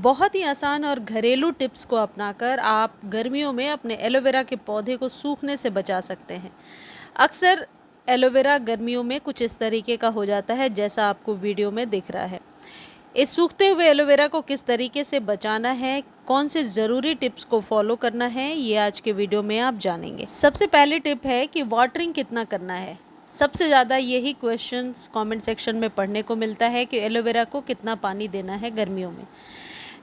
बहुत ही आसान और घरेलू टिप्स को अपनाकर आप गर्मियों में अपने एलोवेरा के पौधे को सूखने से बचा सकते हैं। अक्सर एलोवेरा गर्मियों में कुछ इस तरीके का हो जाता है जैसा आपको वीडियो में दिख रहा है। इस सूखते हुए एलोवेरा को किस तरीके से बचाना है, कौन से ज़रूरी टिप्स को फॉलो करना है, ये आज के वीडियो में आप जानेंगे। सबसे पहली टिप है कि वाटरिंग कितना करना है। सबसे ज़्यादा यही क्वेश्चंस कमेंट सेक्शन में पढ़ने को मिलता है कि एलोवेरा को कितना पानी देना है गर्मियों में।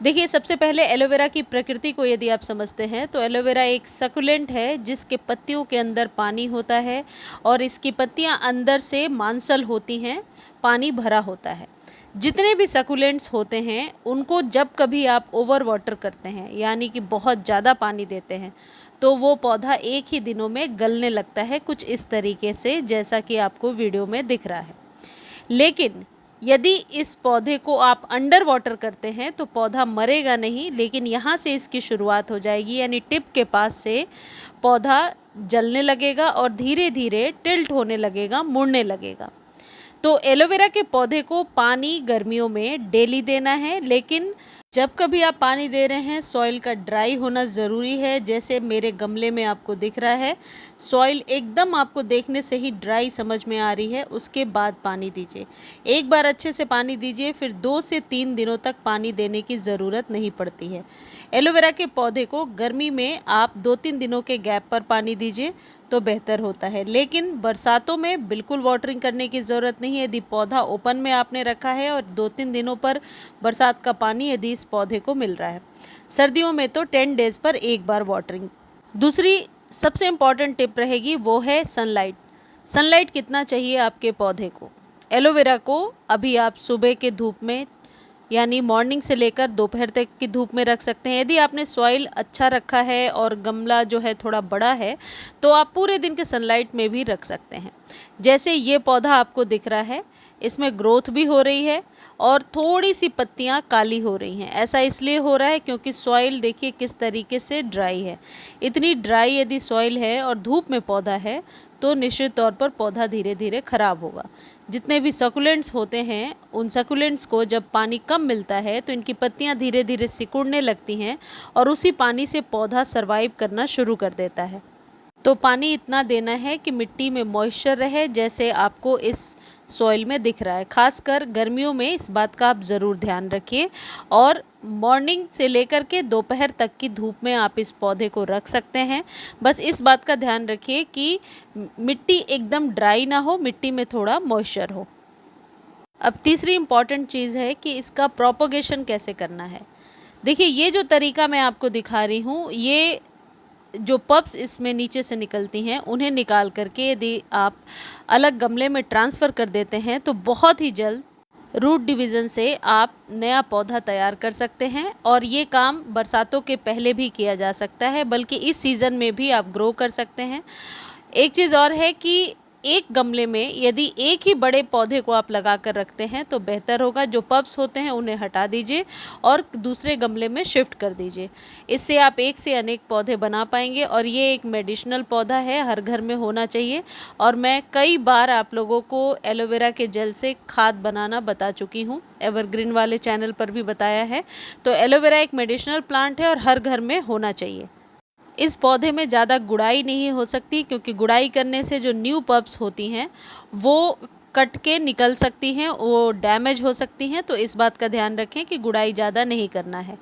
देखिए, सबसे पहले एलोवेरा की प्रकृति को यदि आप समझते हैं तो एलोवेरा एक सकुलेंट है जिसके पत्तियों के अंदर पानी होता है और इसकी पत्तियां अंदर से मांसल होती हैं, पानी भरा होता है। जितने भी सकुलेंट्स होते हैं उनको जब कभी आप ओवर वाटर करते हैं यानी कि बहुत ज़्यादा पानी देते हैं तो वो पौधा एक ही दिनों में गलने लगता है, कुछ इस तरीके से जैसा कि आपको वीडियो में दिख रहा है। लेकिन यदि इस पौधे को आप अंडर वाटर करते हैं तो पौधा मरेगा नहीं, लेकिन यहाँ से इसकी शुरुआत हो जाएगी, यानी टिप के पास से पौधा जलने लगेगा और धीरे धीरे टिल्ट होने लगेगा, मुड़ने लगेगा। तो एलोवेरा के पौधे को पानी गर्मियों में डेली देना है, लेकिन जब कभी आप पानी दे रहे हैं सॉइल का ड्राई होना ज़रूरी है। जैसे मेरे गमले में आपको दिख रहा है, सॉइल एकदम आपको देखने से ही ड्राई समझ में आ रही है, उसके बाद पानी दीजिए। एक बार अच्छे से पानी दीजिए, फिर 2 से 3 दिनों तक पानी देने की ज़रूरत नहीं पड़ती है। एलोवेरा के पौधे को गर्मी में आप 2-3 दिनों के गैप पर पानी दीजिए तो बेहतर होता है, लेकिन बरसातों में बिल्कुल वाटरिंग करने की ज़रूरत नहीं है। यदि पौधा ओपन में आपने रखा है और 2-3 दिनों पर बरसात का पानी यदि इस पौधे को मिल रहा है, सर्दियों में तो 10 डेज़ पर एक बार वाटरिंग। दूसरी सबसे इम्पॉर्टेंट टिप रहेगी वो है सनलाइट। सनलाइट कितना चाहिए आपके पौधे को। एलोवेरा को अभी आप सुबह के धूप में यानी मॉर्निंग से लेकर दोपहर तक की धूप में रख सकते हैं। यदि आपने सॉइल अच्छा रखा है और गमला जो है थोड़ा बड़ा है तो आप पूरे दिन के सनलाइट में भी रख सकते हैं। जैसे ये पौधा आपको दिख रहा है, इसमें ग्रोथ भी हो रही है और थोड़ी सी पत्तियां काली हो रही हैं। ऐसा इसलिए हो रहा है क्योंकि सॉइल देखिए किस तरीके से ड्राई है। इतनी ड्राई यदि सॉइल है और धूप में पौधा है तो निश्चित तौर पर पौधा धीरे धीरे खराब होगा। जितने भी सकुलेंट्स होते हैं उन सकुलेंट्स को जब पानी कम मिलता है तो इनकी पत्तियां धीरे धीरे सिकुड़ने लगती हैं और उसी पानी से पौधा सरवाइव करना शुरू कर देता है। तो पानी इतना देना है कि मिट्टी में मॉइस्चर रहे, जैसे आपको इस सॉइल में दिख रहा है। खासकर गर्मियों में इस बात का आप ज़रूर ध्यान रखिए और मॉर्निंग से लेकर के दोपहर तक की धूप में आप इस पौधे को रख सकते हैं। बस इस बात का ध्यान रखिए कि मिट्टी एकदम ड्राई ना हो, मिट्टी में थोड़ा मॉइस्चर हो। अब तीसरी इम्पॉर्टेंट चीज़ है कि इसका प्रोपोगेशन कैसे करना है। देखिए, ये जो तरीका मैं आपको दिखा रही हूँ, ये जो पप्स इसमें नीचे से निकलती हैं उन्हें निकाल करके यदि आप अलग गमले में ट्रांसफ़र कर देते हैं तो बहुत ही जल्द रूट डिवीज़न से आप नया पौधा तैयार कर सकते हैं। और ये काम बरसातों के पहले भी किया जा सकता है, बल्कि इस सीज़न में भी आप ग्रो कर सकते हैं। एक चीज़ और है कि एक गमले में यदि एक ही बड़े पौधे को आप लगा कर रखते हैं तो बेहतर होगा। जो पप्स होते हैं उन्हें हटा दीजिए और दूसरे गमले में शिफ्ट कर दीजिए। इससे आप एक से अनेक पौधे बना पाएंगे और ये एक मेडिसिनल पौधा है, हर घर में होना चाहिए। और मैं कई बार आप लोगों को एलोवेरा के जेल से खाद बनाना बता चुकी हूँ, एवरग्रीन वाले चैनल पर भी बताया है। तो एलोवेरा एक मेडिसिनल प्लांट है और हर घर में होना चाहिए। इस पौधे में ज़्यादा गुड़ाई नहीं हो सकती क्योंकि गुड़ाई करने से जो न्यू पप्स होती हैं वो कट के निकल सकती हैं, वो डैमेज हो सकती हैं। तो इस बात का ध्यान रखें कि गुड़ाई ज़्यादा नहीं करना है।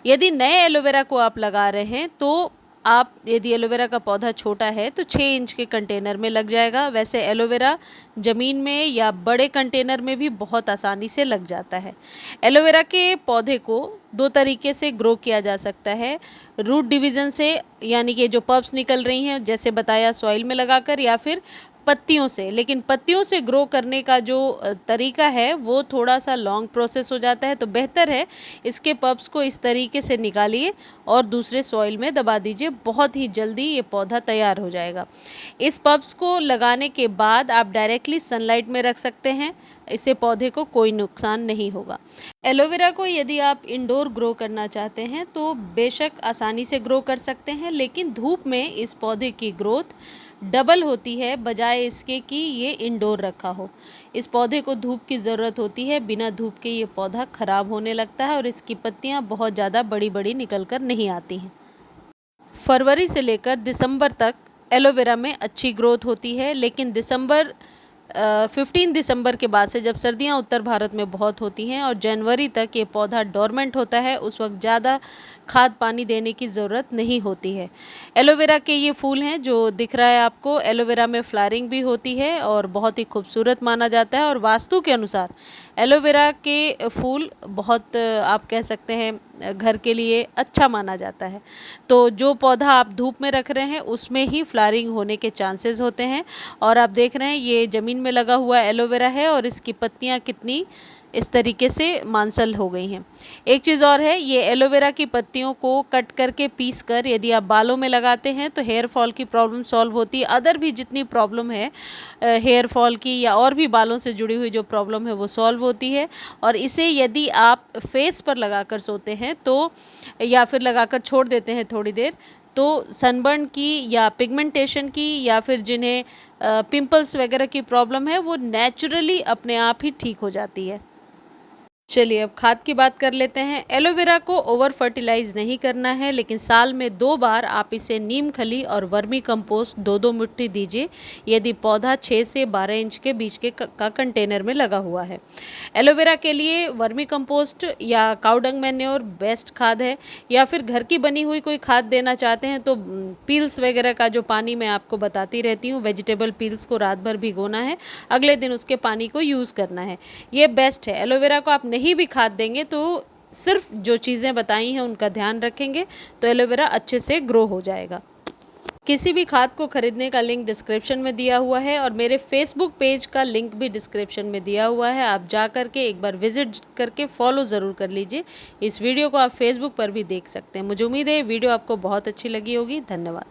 यदि नए एलोवेरा को आप लगा रहे हैं तो आप, यदि एलोवेरा का पौधा छोटा है तो 6 इंच के कंटेनर में लग जाएगा। वैसे एलोवेरा ज़मीन में या बड़े कंटेनर में भी बहुत आसानी से लग जाता है। एलोवेरा के पौधे को 2 तरीके से ग्रो किया जा सकता है। रूट डिवीज़न से, यानी कि जो पप्स निकल रही हैं जैसे बताया सॉइल में लगाकर, या फिर पत्तियों से। लेकिन पत्तियों से ग्रो करने का जो तरीका है वो थोड़ा सा लॉन्ग प्रोसेस हो जाता है। तो बेहतर है इसके पप्स को इस तरीके से निकालिए और दूसरे सॉइल में दबा दीजिए, बहुत ही जल्दी ये पौधा तैयार हो जाएगा। इस पप्स को लगाने के बाद आप डायरेक्टली सनलाइट में रख सकते हैं, इससे पौधे को कोई नुकसान नहीं होगा। एलोवेरा को यदि आप इंडोर ग्रो करना चाहते हैं तो बेशक आसानी से ग्रो कर सकते हैं, लेकिन धूप में इस पौधे की ग्रोथ डबल होती है बजाय इसके कि ये इंडोर रखा हो। इस पौधे को धूप की ज़रूरत होती है, बिना धूप के ये पौधा ख़राब होने लगता है और इसकी पत्तियाँ बहुत ज़्यादा बड़ी बड़ी निकल कर नहीं आती हैं। फरवरी से लेकर दिसंबर तक एलोवेरा में अच्छी ग्रोथ होती है, लेकिन 15 दिसंबर के बाद से जब सर्दियां उत्तर भारत में बहुत होती हैं और जनवरी तक ये पौधा डोरमेंट होता है, उस वक्त ज़्यादा खाद पानी देने की ज़रूरत नहीं होती है। एलोवेरा के ये फूल हैं जो दिख रहा है आपको, एलोवेरा में फ्लावरिंग भी होती है और बहुत ही खूबसूरत माना जाता है और वास्तु के अनुसार एलोवेरा के फूल बहुत आप कह सकते हैं घर के लिए अच्छा माना जाता है। तो जो पौधा आप धूप में रख रहे हैं उसमें ही फ्लावरिंग होने के चांसेस होते हैं। और आप देख रहे हैं ये ज़मीन में लगा हुआ एलोवेरा है और इसकी पत्तियां कितनी इस तरीके से मांसल हो गई हैं। एक चीज़ और है, ये एलोवेरा की पत्तियों को कट करके पीस कर यदि आप बालों में लगाते हैं तो हेयर फॉल की प्रॉब्लम सॉल्व होती है। अदर भी जितनी प्रॉब्लम है हेयर फॉल की या और भी बालों से जुड़ी हुई जो प्रॉब्लम है वो सॉल्व होती है। और इसे यदि आप फेस पर लगाकर सोते हैं तो या फिर लगाकर छोड़ देते हैं थोड़ी देर, तो सनबर्न की या पिगमेंटेशन की या फिर जिन्हें पिंपल्स वगैरह की प्रॉब्लम है वो नेचुरली अपने आप ही ठीक हो जाती है। चलिए अब खाद की बात कर लेते हैं। एलोवेरा को ओवर फर्टिलाइज नहीं करना है, लेकिन साल में 2 बार आप इसे नीम खली और वर्मी कंपोस्ट 2-2 मुट्ठी दीजिए यदि पौधा 6 से 12 इंच के बीच के का कंटेनर में लगा हुआ है। एलोवेरा के लिए वर्मी कंपोस्ट या काउडंग मैन्योर बेस्ट खाद है, या फिर घर की बनी हुई कोई खाद देना चाहते हैं तो पील्स वगैरह का जो पानी मैं आपको बताती रहती हूँ, वेजिटेबल पील्स को रात भर भिगोना है, अगले दिन उसके पानी को यूज़ करना है, ये बेस्ट है। एलोवेरा को आप नहीं भी खाद देंगे तो सिर्फ जो चीज़ें बताई हैं उनका ध्यान रखेंगे तो एलोवेरा अच्छे से ग्रो हो जाएगा। किसी भी खाद को खरीदने का लिंक डिस्क्रिप्शन में दिया हुआ है और मेरे फेसबुक पेज का लिंक भी डिस्क्रिप्शन में दिया हुआ है, आप जा करके एक बार विजिट करके फॉलो ज़रूर कर लीजिए। इस वीडियो को आप फेसबुक पर भी देख सकते हैं। मुझे उम्मीद है वीडियो आपको बहुत अच्छी लगी होगी। धन्यवाद।